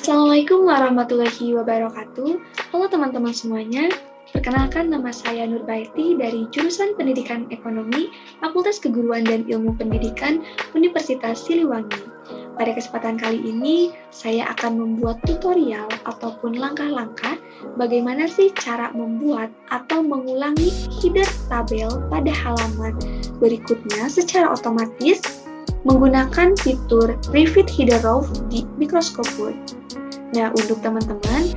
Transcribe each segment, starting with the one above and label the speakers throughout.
Speaker 1: Assalamualaikum warahmatullahi wabarakatuh. Halo teman-teman semuanya. Perkenalkan, nama saya Nurbaiti dari jurusan Pendidikan Ekonomi, Fakultas Keguruan dan Ilmu Pendidikan, Universitas Siliwangi. Pada kesempatan kali ini, saya akan membuat tutorial ataupun langkah-langkah bagaimana sih cara membuat atau mengulangi header tabel pada halaman berikutnya secara otomatis menggunakan fitur Refit Header Row di Microsoft Word. Nah, untuk teman-teman,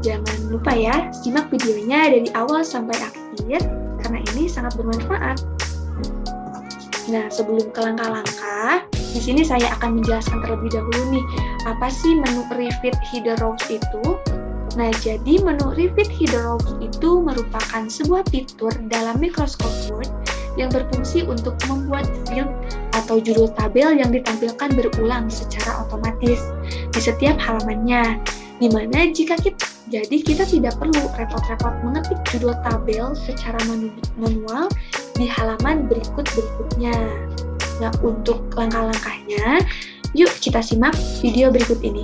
Speaker 1: jangan lupa ya, simak videonya dari awal sampai akhir, karena ini sangat bermanfaat. Nah, sebelum ke langkah-langkah, di sini saya akan menjelaskan terlebih dahulu nih, apa sih menu Refit Header Rows itu? Nah, jadi menu Refit Header Rows itu merupakan sebuah fitur dalam Microsoft Word yang berfungsi untuk membuat field atau judul tabel yang ditampilkan berulang secara otomatis di setiap halamannya. Dimana jika kita tidak perlu repot-repot mengetik judul tabel secara manual di halaman berikutnya. Nah, untuk langkah-langkahnya, yuk kita simak video berikut ini.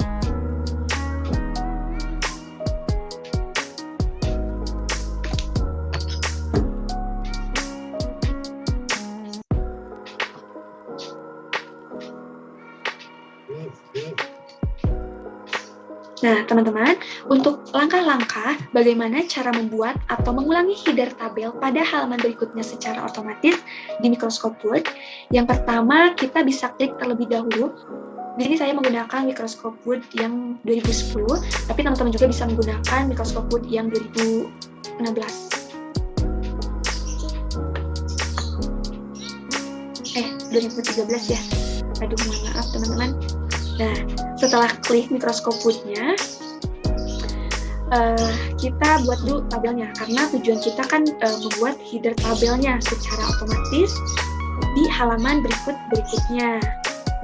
Speaker 1: Nah, teman-teman, untuk langkah-langkah bagaimana cara membuat atau mengulangi header tabel pada halaman berikutnya secara otomatis di Microsoft Word, yang pertama kita bisa klik terlebih dahulu. Di sini saya menggunakan Microsoft Word yang 2010, tapi teman-teman juga bisa menggunakan Microsoft Word yang 2016. 2013 ya. Aduh, mohon maaf teman-teman. Nah, setelah klik Microsoft Word-nya, kita buat dulu tabelnya, karena tujuan kita kan membuat header tabelnya secara otomatis di halaman berikutnya.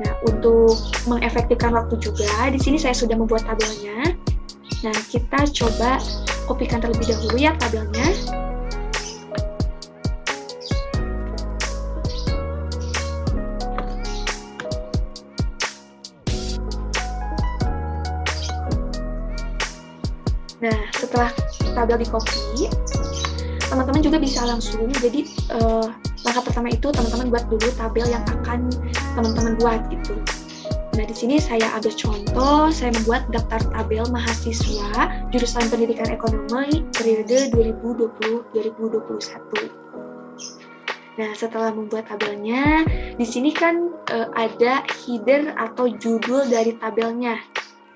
Speaker 1: Nah, untuk mengefektifkan waktu juga, di sini saya sudah membuat tabelnya. Nah, kita coba kopikan terlebih dahulu ya tabelnya. Nah, setelah tabel di-copy, teman-teman juga bisa langsung, jadi langkah pertama itu teman-teman buat dulu tabel yang akan teman-teman buat gitu. Nah, di sini saya ambil contoh, saya membuat daftar tabel mahasiswa jurusan Pendidikan Ekonomi periode 2020-2021. Nah, setelah membuat tabelnya, di sini kan ada header atau judul dari tabelnya.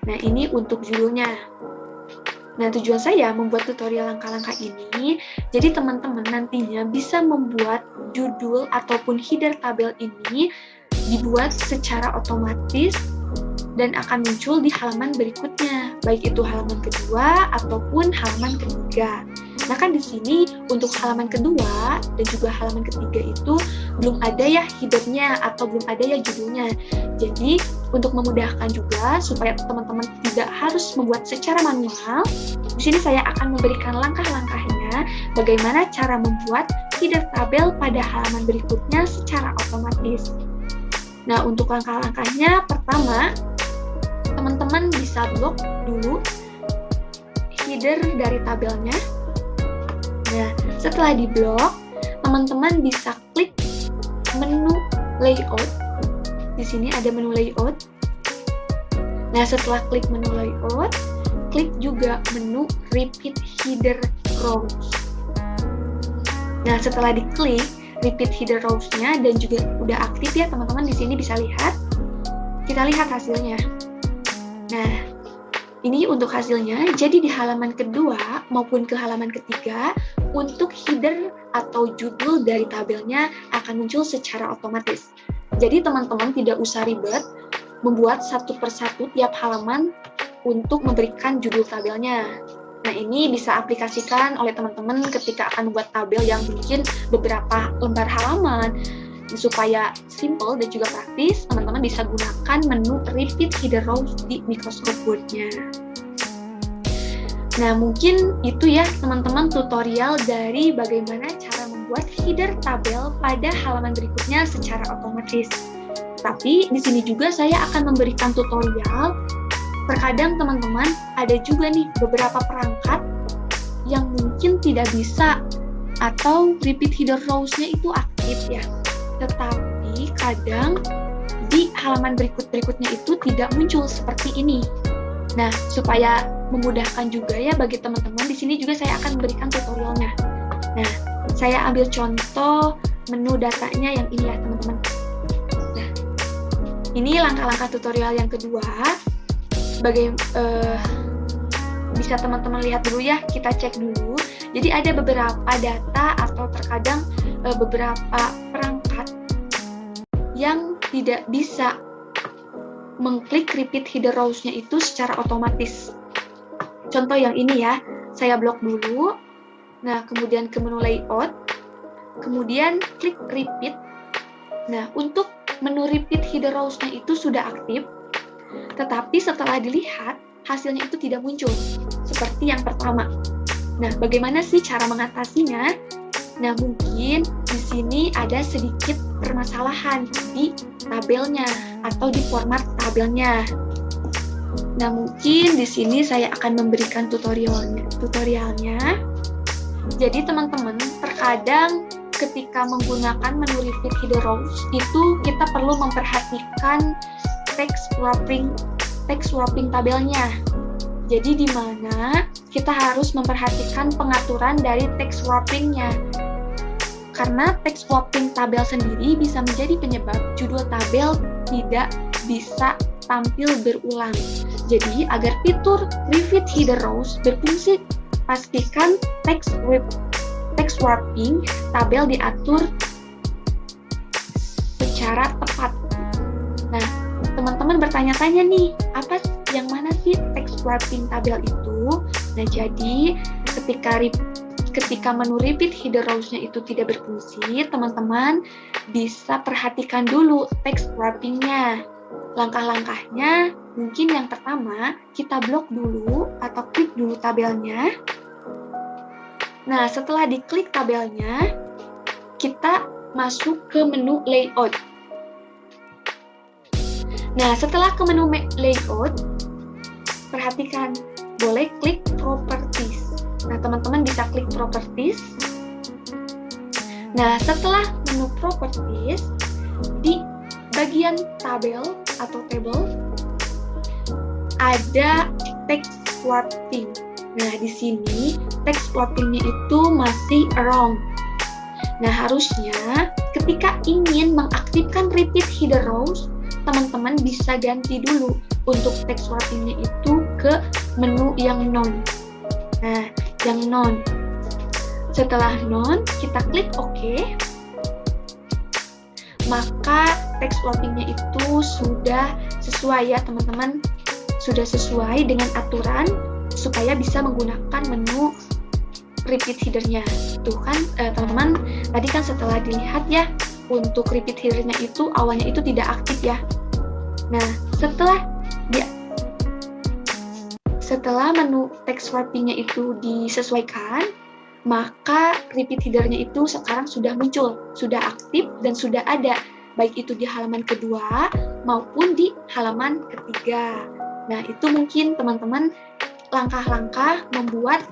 Speaker 1: Nah, ini untuk judulnya. Nah, tujuan saya membuat tutorial langkah-langkah ini, jadi teman-teman nantinya bisa membuat judul ataupun header tabel ini dibuat secara otomatis dan akan muncul di halaman berikutnya, baik itu halaman kedua ataupun halaman ketiga. Nah, kan di sini untuk halaman kedua dan juga halaman ketiga itu belum ada ya headernya atau belum ada ya judulnya. Jadi, untuk memudahkan juga supaya teman-teman tidak harus membuat secara manual, di sini saya akan memberikan langkah-langkahnya bagaimana cara membuat header tabel pada halaman berikutnya secara otomatis. Nah, untuk langkah-langkahnya, pertama, teman-teman bisa blok dulu header dari tabelnya. Nah, setelah diblok, teman-teman bisa klik menu layout. Di sini ada menu layout. Nah, setelah klik menu layout, klik juga menu Repeat Header Rows. Nah, setelah diklik Repeat Header Rows-nya dan juga udah aktif ya teman-teman, di sini bisa lihat. Kita lihat hasilnya. Nah, ini untuk hasilnya. Jadi di halaman kedua maupun ke halaman ketiga, untuk header atau judul dari tabelnya akan muncul secara otomatis. Jadi teman-teman tidak usah ribet membuat satu persatu tiap halaman untuk memberikan judul tabelnya. Nah, ini bisa aplikasikan oleh teman-teman ketika akan membuat tabel yang mungkin beberapa lembar halaman. Supaya simple dan juga praktis, teman-teman bisa gunakan menu Repeat Header Rows di Microsoft Word-nya. Nah, mungkin itu ya teman-teman tutorial dari bagaimana cara membuat header tabel pada halaman berikutnya secara otomatis. Tapi di sini juga saya akan memberikan tutorial terkadang teman-teman ada juga nih beberapa perangkat yang mungkin tidak bisa atau repeat header rows-nya itu aktif ya. Tetapi kadang di halaman berikutnya itu tidak muncul seperti ini. Nah, supaya memudahkan juga ya bagi teman-teman, di sini juga saya akan berikan tutorialnya. Nah, saya ambil contoh menu datanya yang ini ya teman-teman. Nah, ini langkah-langkah tutorial yang kedua. Bisa teman-teman lihat dulu ya, kita cek dulu. Jadi ada beberapa data atau terkadang beberapa perangkat yang tidak bisa mengklik repeat header rows-nya itu secara otomatis. Contoh yang ini ya, saya blok dulu. Nah, kemudian ke menu layout, kemudian klik repeat. Nah, untuk menu repeat header rows-nya itu sudah aktif, tetapi setelah dilihat, hasilnya itu tidak muncul, seperti yang pertama. Nah, bagaimana sih cara mengatasinya? Nah, mungkin di sini ada sedikit permasalahan di tabelnya atau di format tabelnya. Nah, mungkin di sini saya akan memberikan tutorialnya. Jadi, teman-teman, terkadang ketika menggunakan menu repeat header rows, itu kita perlu memperhatikan text wrapping tabelnya. Jadi di mana kita harus memperhatikan pengaturan dari text wrapping-nya. Karena text wrapping tabel sendiri bisa menjadi penyebab judul tabel tidak bisa tampil berulang. Jadi agar fitur repeat header rows berfungsi, pastikan text wrapping tabel diatur secara tepat. Nah, teman-teman bertanya-tanya nih, yang mana sih text wrapping tabel itu? Nah, jadi ketika menu repeat header rows-nya itu tidak berfungsi, teman-teman bisa perhatikan dulu text wrapping-nya. Langkah-langkahnya, mungkin yang pertama, kita blok dulu atau klik dulu tabelnya. Nah, setelah diklik tabelnya, kita masuk ke menu layout. Nah, setelah ke menu layout, perhatikan, boleh klik properties. Nah, teman-teman bisa klik properties. Nah, setelah menu properties, di bagian tabel atau table, ada text wrapping. Nah, di sini text wrapping-nya itu masih wrong. Nah, harusnya ketika ingin mengaktifkan repeat header rows, teman-teman bisa ganti dulu untuk text wrapping-nya itu ke menu yang non. Nah, yang non. Setelah non, kita klik OK. Maka text wrapping-nya itu sudah sesuai ya teman-teman. Sudah sesuai dengan aturan supaya bisa menggunakan menu repeat header-nya. Tuh kan teman-teman, tadi kan setelah dilihat ya, untuk repeat header-nya itu awalnya itu tidak aktif ya. Nah, setelah menu text wrapping-nya itu disesuaikan, maka repeat header-nya itu sekarang sudah muncul, sudah aktif dan sudah ada, baik itu di halaman kedua maupun di halaman ketiga. Nah, itu mungkin teman-teman langkah-langkah membuat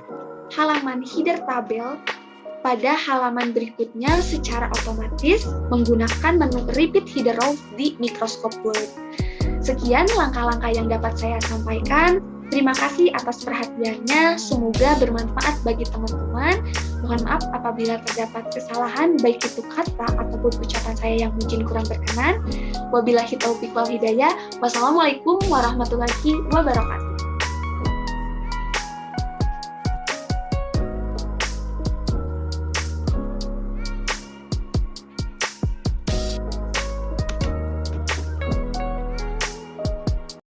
Speaker 1: halaman header tabel pada halaman berikutnya secara otomatis menggunakan menu repeat header rows di Microsoft Word. Sekian langkah-langkah yang dapat saya sampaikan. Terima kasih atas perhatiannya, semoga bermanfaat bagi teman-teman. Mohon maaf apabila terdapat kesalahan, baik itu kata ataupun ucapan saya yang mungkin kurang berkenan. Wabillahi taufiq wal hidayah. Wassalamualaikum warahmatullahi wabarakatuh.